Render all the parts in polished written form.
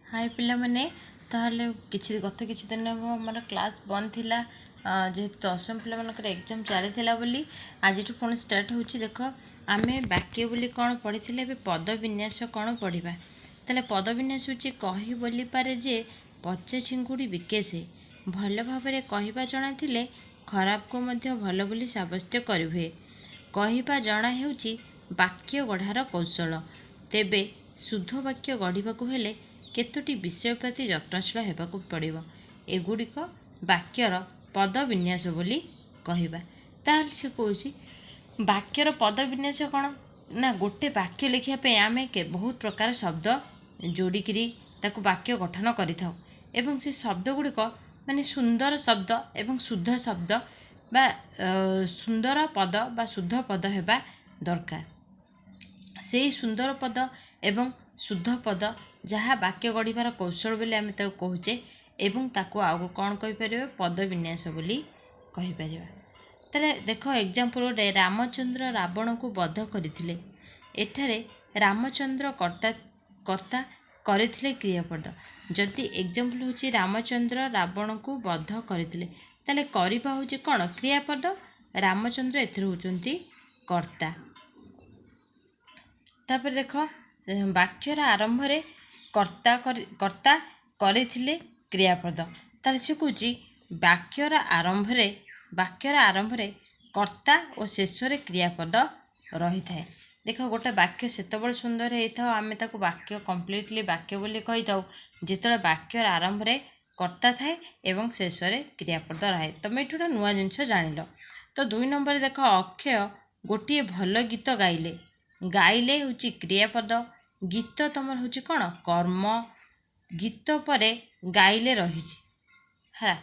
हाय पिला माने ताहले किछि गत किछि दिन हमर क्लास बंद थिला जेहेतु दशम पिला मानकर एग्जाम चली थिला बोली आज पुणी स्टार्ट होछि। देख आमे वाक्य बोली कौन पढ़ी ए पद विन्यास कौन पढ़ा ताले पद विन्यास होछि कहि बोली पारे जे पचा चिंगुड़ी बिके से भल भाव कहवा जଣା थिले खराब को मध्य भल बोली साब्यस्त करिहुए। कहवा जଣା हेउछि वाक्य गढ़ार कौशल। तेबे शुद्ध वाक्य गढ़िबाकु हेले केतोटी विषय प्रति यत्नशील हेबाकु पड़िबो। एगुड़िक वाक्यर पद विन्यास बोली कहवा। ताहले से कहूछि वाक्यर पद विन्यास कौन ना गोटे वाक्य लिखिया आमे के बहुत प्रकार शब्द जोड़िकी ताकू वाक्य गठन करिथाउ एवं से शब्द गुड़िक माने सुंदर शब्द एवं शुद्ध शब्द बा सुंदर पद बा शुद्ध पद हेबा दरकार। से सुंदर पद एवं शुद्ध पद जहाँ वाक्य गढ़िबार कौशल बोली आम कहूचे एवं ताको आगु कौन कहीपर पद विन्यास बोली कहीपर। ताले देख एग्जाम्पल गोटे रामचंद्र रावण को वध करथिले। एठारे रामचंद्र कर्ता कर्ता करथिले क्रियापद। जदि एग्जाम्पल होची रामचंद्र रावण को वध करथिले ताले करिबा होची कोन क्रियापद। रामचंद्र एथिर होचंती कर्ता। तापर देख वाक्यर आरंभ रे कर्ता कर्ता करथिले क्रियापद। ताले से कहूची वाक्यर आरंभ रे कर्ता और शेष रे क्रियापद रही थाए। देख गोटे वाक्य सेतबेले सुंदर होता आम ताको वाक्य कम्प्लीटली वाक्य बोली कही थाउ जिते वाक्यर आरंभ रे कर्ता थाए एवं शेष रे क्रियापद रहे। तुम ये नुआ जिनस जान। तो 2 नंबर देख अक्षय गोटे भल गीत गाइले। गाइले हूँ क्रियापद। गीत तुम हूँ कौन कर्म। गीत पर गाइले रही है।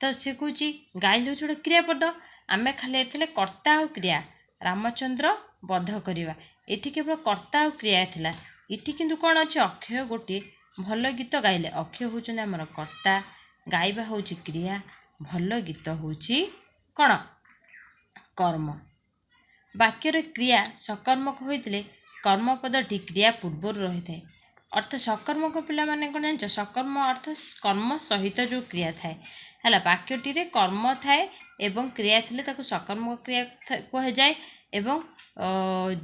तो सी कह गाइले हूँ गोटे क्रियापद। आम खाली कर्ता और क्रिया रामचंद्र वध करवा ये केवल कर्ता और क्रिया थिला। इटी किंतु कौन अच्छे अक्षय गोटे भल गीत गाइले। अक्षय हूँ आमर कर्ता गाइबा हूँ क्रिया भल गीत हूँ कौन कर्म। वाक्यर क्रिया सकर्मक होते कर्मपदटी क्रिया पूर्वर रही थाए। अर्थ सकर्मक पिला माने कौन जान सकर्म अर्थ कर्म सहित जो क्रिया थाए है। वाक्यटी रे कर्म थाए एवं क्रिया थिले ताको सकर्मक क्रिया कह जाए एवं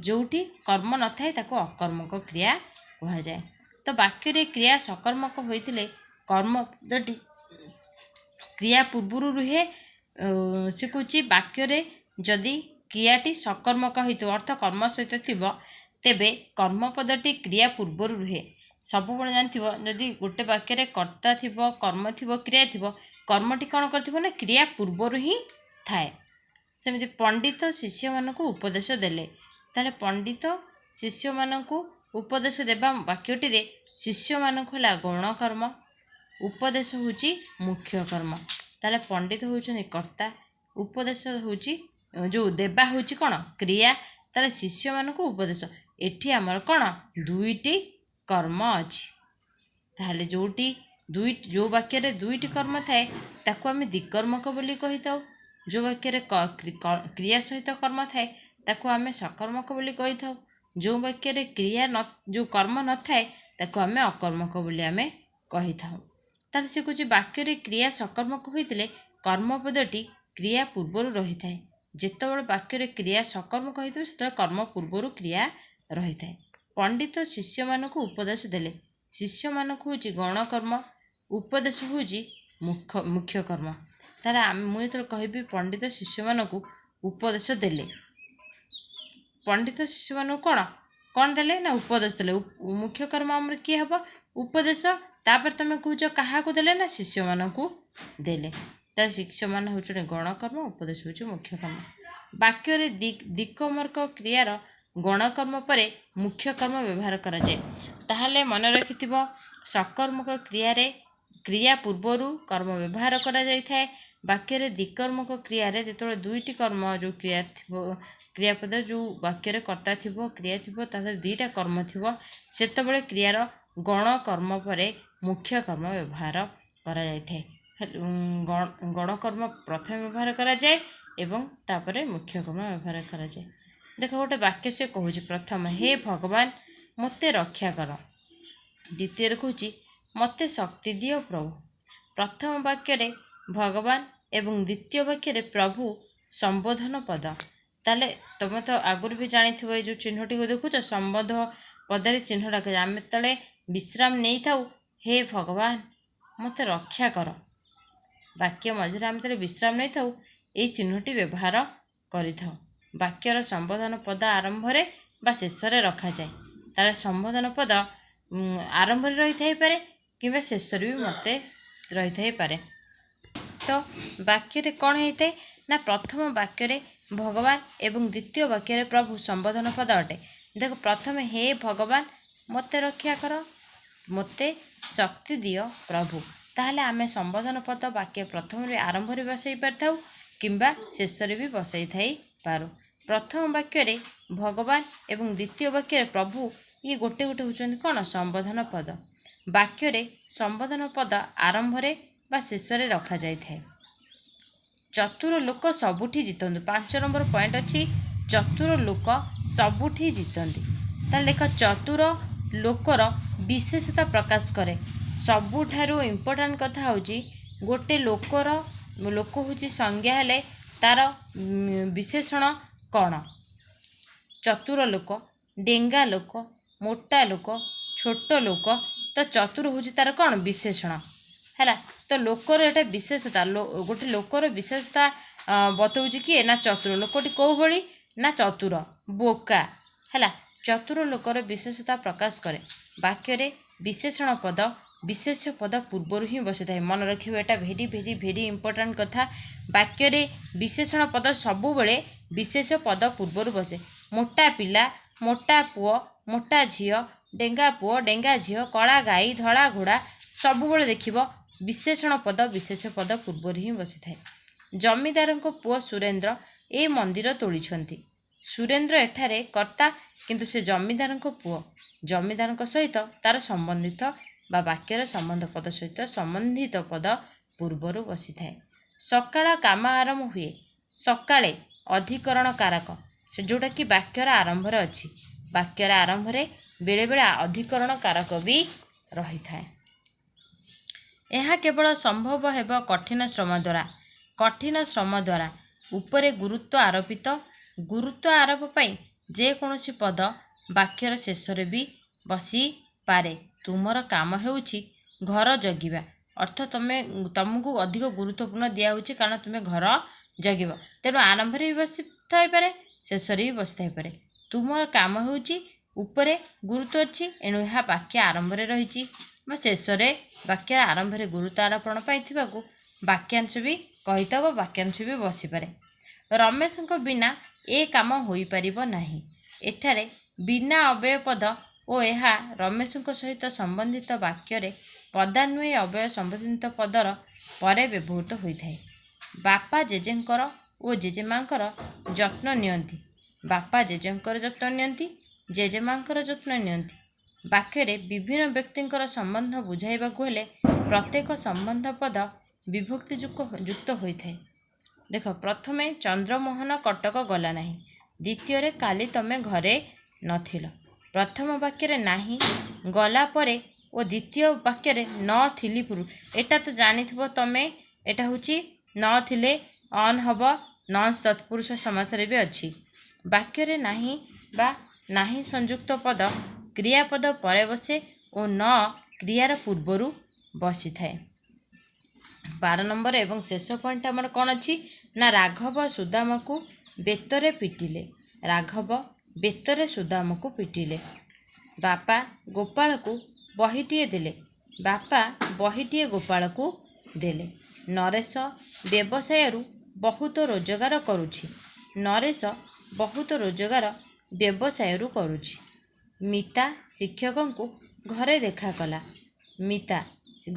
जोटी कर्म न थाए ताको अकर्मक क्रिया कह जाए। तो वाक्य रे क्रिया सकर्मक होते कर्मपदटी क्रिया पूर्वर रुहे। से कहूँ वाक्य रे जदि क्रियाटी सकर्मक होइतो अर्थ कर्म सहित थिबो तेबे कर्मपदटी क्रिया पूर्वर रुहे। सब बड़ जानथिबो जदि गोटे वाक्य रे कर्ता थिबो कर्म थिबो क्रिया थिबो कर्मटी कौन करथिबो ना क्रिया पूर्वर ही थाए। सेमिति पंडित शिष्य मानकु उपदेश देले। ताले पंडित शिष्य मानकु उपदेश देबा वाक्यटी रे शिष्य मानकु ला गौण कर्म उपदेश होची मुख्य कर्म। ताले पंडित होउछन कर्ता उपदेश होची जो देबा होची कौन क्रिया। ताले शिष्य मानकु उपदेश एठी आमर कौन दुईटी कर्म अछि। ताहले जोटी जो वाक्य रे दुईटी कर्म थाए ताकू आमे द्विकर्मक बोली कहि थाउ। जो वाक्य रे क्रिया सहित कर्म थाए ताकू आमे सकर्मक बोली कहि थाउ। जो वाक्य रे क्रिया न जो कर्म न थाए ताकू आमे अकर्मक बोली आमे कहि थाउ। ताहले से कुछ वाक्य रे क्रिया सकर्मक होइतिले कर्मपदटी क्रिया पूर्वर रही थाए। जेतेबेले वाक्य रे क्रिया सकर्मक होइतिबे सेते कर्म पूर्वर क्रिया रही थाए। पंडित शिष्य मानकु उपदेश देले। शिष्य मानकु होची गौण कर्म उपदेश होची मुख्य कर्म। तारा मुझे तो कहबी पंडित शिष्य मानकु उपदेश देले। पंडित शिष्य मानकु कौन कौन देले ना उपदेश देले। मुख्य कर्म आमर किए हम उपदेश। तापर तुम कहूच क्या देले ना शिष्य मानकु देले। तार शिष्य मान हूँ गौण कर्म उपदेश हूँ मुख्य कर्म। वाक्य रे दिक्कमर्क क्रियार गौण कर्म पर मुख्य कर्म व्यवहार करा जाए। ताहले मन रखिथिबो सकर्मक क्रिया रे क्रिया पूर्वर कर्म व्यवहार करा जाय थाए। वाक्य रे दिक्कर्मक क्रिया रे जेतोले दुईटी कर्म जो क्रिया थिबो क्रियापद जो वाक्य रे कर्ता थिबो क्रिया थिबो ताहले दुईटा कर्म थिबो सेतबेले क्रियार गौण कर्म पर मुख्य कर्म व्यवहार करा जाय थाए। गौण कर्म प्रथम व्यवहार करा जाए एवं तापरे मुख्य कर्म व्यवहार करा जाए। देख गोटे वाक्य से कहूँ प्रथम हे भगवान मते रक्षा कर। द्वितीय कहूँ ମୋତେ ଶକ୍ତି ଦିଅ ପ୍ରଭୁ। ପ୍ରଥମ ବାକ୍ୟରେ ଭଗବାନ ଏବଂ ଦ୍ୱିତୀୟ ବାକ୍ୟରେ ପ୍ରଭୁ ସମ୍ବୋଧନ ପଦ। ତାହେଲେ ତୁମେ ତ ଆଗରୁ ବି ଜାଣିଥିବ ଏଇ ଯେଉଁ ଚିହ୍ନଟିକୁ ଦେଖୁଛ ସମ୍ବୋଧ ପଦରେ ଚିହ୍ନ ରଖାଯାଏ। ଆମେ ଯେତେବେଳେ ବିଶ୍ରାମ ନେଇଥାଉ, ହେ ଭଗବାନ ମୋତେ ରକ୍ଷା କର, ବାକ୍ୟ ମଝିରେ ଆମେ ଯେତେବେଳେ ବିଶ୍ରାମ ନେଇଥାଉ ଏଇ ଚିହ୍ନଟି ବ୍ୟବହାର କରିଥାଉ। ବାକ୍ୟର ସମ୍ବୋଧନ ପଦ ଆରମ୍ଭରେ ବା ଶେଷରେ ରଖାଯାଏ। ତାହେଲେ ସମ୍ବୋଧନ ପଦ ଆରମ୍ଭରେ ରହିଥାଇପାରେ କିମ୍ବା ଶେଷରେ ବି ମୋତେ ରହିଥାଇପାରେ। ତ ବାକ୍ୟରେ କ'ଣ ହେଇଥାଏ ନା ପ୍ରଥମ ବାକ୍ୟରେ ଭଗବାନ ଏବଂ ଦ୍ୱିତୀୟ ବାକ୍ୟରେ ପ୍ରଭୁ ସମ୍ବୋଧନ ପଦ ଅଟେ। ଦେଖ ପ୍ରଥମେ ହେ ଭଗବାନ ମୋତେ ରକ୍ଷା କର, ମୋତେ ଶକ୍ତି ଦିଅ ପ୍ରଭୁ। ତାହେଲେ ଆମେ ସମ୍ବୋଧନ ପଦ ବାକ୍ୟ ପ୍ରଥମରେ ଆରମ୍ଭରେ ବସାଇ ପାରିଥାଉ କିମ୍ବା ଶେଷରେ ବି ବସାଇ ଥାଇପାରୁ। ପ୍ରଥମ ବାକ୍ୟରେ ଭଗବାନ ଏବଂ ଦ୍ୱିତୀୟ ବାକ୍ୟରେ ପ୍ରଭୁ ଇଏ ଗୋଟେ ଗୋଟେ ହେଉଛନ୍ତି କ'ଣ ସମ୍ବୋଧନ ପଦ। ବାକ୍ୟରେ ସମ୍ବୋଧନ ପଦ ଆରମ୍ଭରେ ବା ଶେଷରେ ରଖାଯାଇଥାଏ। ଚତୁର ଲୋକ ସବୁଠି ଜିତନ୍ତୁ। 5 ନମ୍ବର ପଏଣ୍ଟ ଅଛି ଚତୁର ଲୋକ ସବୁଠି ଜିତନ୍ତି। ତାହେଲେ ଦେଖ ଚତୁର ଲୋକର ବିଶେଷତା ପ୍ରକାଶ କରେ। ସବୁଠାରୁ ଇମ୍ପୋର୍ଟାଣ୍ଟ କଥା ହେଉଛି ଗୋଟେ ଲୋକ ହେଉଛି ସଂଜ୍ଞା ହେଲେ ତାର ବିଶେଷଣ କ'ଣ? ଚତୁର ଲୋକ, ଡେଙ୍ଗା ଲୋକ, ମୋଟା ଲୋକ, ଛୋଟ ଲୋକ। ତ ଚତୁର ହେଉଛି ତାର କ'ଣ ବିଶେଷଣ ହେଲା। ତ ଲୋକର ଏଟା ବିଶେଷତା, ଗୋଟେ ଲୋକର ବିଶେଷତା ବତାଉଛି କିଏ ନା ଚତୁର। ଲୋକଟି କେଉଁ ଭଳି ନା ଚତୁର, ବୋକା ହେଲା। ଚତୁର ଲୋକର ବିଶେଷତା ପ୍ରକାଶ କରେ। ବାକ୍ୟରେ ବିଶେଷଣ ପଦ ବିଶେଷ୍ୟ ପଦ ପୂର୍ବରୁ ହିଁ ବସିଥାଏ। ମନେ ରଖିବ, ଏଟା ଭେରି ଭେରି ଭେରି ଇମ୍ପୋର୍ଟାଣ୍ଟ କଥା। ବାକ୍ୟରେ ବିଶେଷଣ ପଦ ସବୁବେଳେ ବିଶେଷ ପଦ ପୂର୍ବରୁ ବସେ। ମୋଟା ପିଲା, ମୋଟା ପୁଅ, ମୋଟା ଝିଅ, ଡେଙ୍ଗା ପୁଅ, ଡେଙ୍ଗା ଝିଅ, କଳା ଗାଈ, ଧଳା ଘୋଡ଼ା ସବୁବେଳେ ଦେଖିବ ବିଶେଷଣ ପଦ ବିଶେଷ ପଦ ପୂର୍ବରୁ ହିଁ ବସିଥାଏ। ଜମିଦାରଙ୍କ ପୁଅ ସୁରେନ୍ଦ୍ର ଏ ମନ୍ଦିର ତୋଳିଛନ୍ତି। ସୁରେନ୍ଦ୍ର ଏଠାରେ କର୍ତ୍ତା, କିନ୍ତୁ ସେ ଜମିଦାରଙ୍କ ପୁଅ। ଜମିଦାରଙ୍କ ସହିତ ତାର ସମ୍ବନ୍ଧିତ ବା ବାକ୍ୟର ସମ୍ବନ୍ଧ ପଦ ସହିତ ସମ୍ବନ୍ଧିତ ପଦ ପୂର୍ବରୁ ବସିଥାଏ। ସକାଳ କାମ ଆରମ୍ଭ ହୁଏ। ସକାଳେ ଅଧିକରଣ କାରକ, ସେ ଯେଉଁଟାକି ବାକ୍ୟର ଆରମ୍ଭରେ ଅଛି। ବାକ୍ୟର ଆରମ୍ଭରେ ବେଳେବେଳେ ଅଧିକରଣ କାରକ ବି ରହିଥାଏ। ଏହା କେବଳ ସମ୍ଭବ ହେବ କଠିନ ଶ୍ରମ ଦ୍ୱାରା। କଠିନ ଶ୍ରମ ଦ୍ୱାରା ଉପରେ ଗୁରୁତ୍ୱ ଆରୋପିତ। ଗୁରୁତ୍ୱ ଆରୋପ ପାଇଁ ଯେକୌଣସି ପଦ ବାକ୍ୟର ଶେଷରେ ବି ବସିପାରେ। ତୁମର କାମ ହେଉଛି ଘର ଜଗିବା, ଅର୍ଥ ତୁମକୁ ଅଧିକ ଗୁରୁତ୍ୱପୂର୍ଣ୍ଣ ଦିଆହେଉଛି କାରଣ ତୁମେ ଘର ଜଗିବ। ତେଣୁ ଆରମ୍ଭରେ ବି ବସିଥାଇପାରେ, ଶେଷରେ ବି ବସିଥାଇପାରେ। ତୁମର କାମ ହେଉଛି ଉପରେ ଗୁରୁତ୍ୱ ଅଛି, ଏଣୁ ଏହା ବାକ୍ୟ ଆରମ୍ଭରେ ରହିଛି ବା ଶେଷରେ ବାକ୍ୟ ଆରମ୍ଭରେ ଗୁରୁତ୍ୱ ଆରୋପଣ ପାଇଥିବାକୁ ବାକ୍ୟାଂଶ ବି କହିଥାଉ ବା ବାକ୍ୟାଂଶ ବି ବସିପାରେ। ରମେଶଙ୍କ ବିନା ଏ କାମ ହୋଇପାରିବ ନାହିଁ। ଏଠାରେ ବିନା ଅବ୍ୟୟ ପଦ ଓ ଏହା ରମେଶଙ୍କ ସହିତ ସମ୍ବନ୍ଧିତ ବାକ୍ୟରେ ପଦାନ୍ୱୟୀ ଅବ୍ୟୟ ସମ୍ବନ୍ଧିତ ପଦର ପରେ ବ୍ୟବହୃତ ହୋଇଥାଏ। ବାପା ଜେଜେଙ୍କର ଓ ଜେଜେମାଙ୍କର ଯତ୍ନ ନିଅନ୍ତି। ବାପା ଜେଜେଙ୍କର ଯତ୍ନ ନିଅନ୍ତି, ଜେଜେମାଙ୍କର ଯତ୍ନ ନିଅନ୍ତି। ବାକ୍ୟରେ ବିଭିନ୍ନ ବ୍ୟକ୍ତିଙ୍କର ସମ୍ବନ୍ଧ ବୁଝାଇବାକୁ ହେଲେ ପ୍ରତ୍ୟେକ ସମ୍ବନ୍ଧ ପଦ ବିଭକ୍ତି ଯୁକ୍ତ ହୋଇଥାଏ। ଦେଖ ପ୍ରଥମେ ଚନ୍ଦ୍ରମୋହନ କଟକ ଗଲା ନାହିଁ। ଦ୍ୱିତୀୟରେ କାଲି ତମେ ଘରେ ନଥିଲ। ପ୍ରଥମ ବାକ୍ୟରେ ନାହିଁ ଗଲା ପରେ ଓ ଦ୍ୱିତୀୟ ବାକ୍ୟରେ ନଥିଲି ପୂର୍ବ। ଏଟା ତ ଜାଣିଥିବ ତମେ, ଏଟା ହେଉଛି ନଥିଲେ ଅନ୍ ହେବ, ନନ୍ସ ତତ୍ପୁରୁଷ ସମାସରେ ବି ଅଛି। ବାକ୍ୟରେ ନାହିଁ ବା ନାହିଁ ସଂଯୁକ୍ତ ପଦ କ୍ରିୟାପଦ ପରେ ବସେ ଓ ନ କ୍ରିୟାର ପୂର୍ବରୁ ବସିଥାଏ। 12 ନମ୍ବର ଏବଂ ଶେଷ ପଏଣ୍ଟ ଆମର କ'ଣ ଅଛି ନା ରାଘବ ସୁଦାମକୁ ବେତରେ ପିଟିଲେ। ରାଘବ ବେତରେ ସୁଦାମକୁ ପିଟିଲେ। ବାପା ଗୋପାଳକୁ ବହିଟିଏ ଦେଲେ। ବାପା ବହିଟିଏ ଗୋପାଳକୁ ଦେଲେ। ନରେଶ ବ୍ୟବସାୟରୁ ବହୁତ ରୋଜଗାର କରୁଛି। ନରେଶ ବହୁତ ରୋଜଗାର ବ୍ୟବସାୟରୁ କରୁଛି। ମିତା ଶିକ୍ଷକଙ୍କୁ ଘରେ ଦେଖାକଲା। ମିତା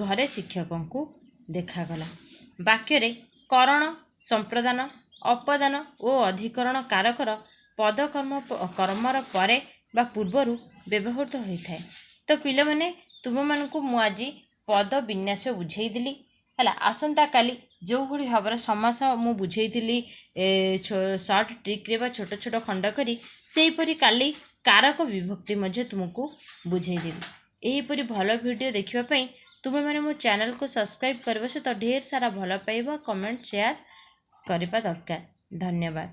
ଘରେ ଶିକ୍ଷକଙ୍କୁ ଦେଖାଗଲା। ବାକ୍ୟରେ କରଣ, ସମ୍ପ୍ରଦାନ, ଅପଦାନ ଓ ଅଧିକରଣ କାରକର ପଦ କର୍ମର ପରେ ବା ପୂର୍ବରୁ ବ୍ୟବହୃତ ହୋଇଥାଏ। ତ ପିଲାମାନେ ତୁମମାନଙ୍କୁ ମୁଁ ଆଜି ପଦ ବିନ୍ୟାସ ବୁଝେଇଦେଲି ହେଲା। ଆସନ୍ତାକାଲି ଯେଉଁଭଳି ଭାବରେ ସମାସ ମୁଁ ବୁଝେଇଥିଲି ସର୍ଟ ଟ୍ରିକ୍ରେ ବା ଛୋଟ ଛୋଟ ଖଣ୍ଡ କରି, ସେହିପରି କାଲି କାରକ ବିଭକ୍ତି ମଧ୍ୟ ତୁମକୁ ବୁଝେଇଦେବି। ଏହିପରି ଭଲ ଭିଡ଼ିଓ ଦେଖିବା ପାଇଁ तुमे मैंने मो चैनल को सब्सक्राइब करबा सहित ढेर सारा भल पाइबा कमेंट शेयर करबा दरकार। धन्यवाद।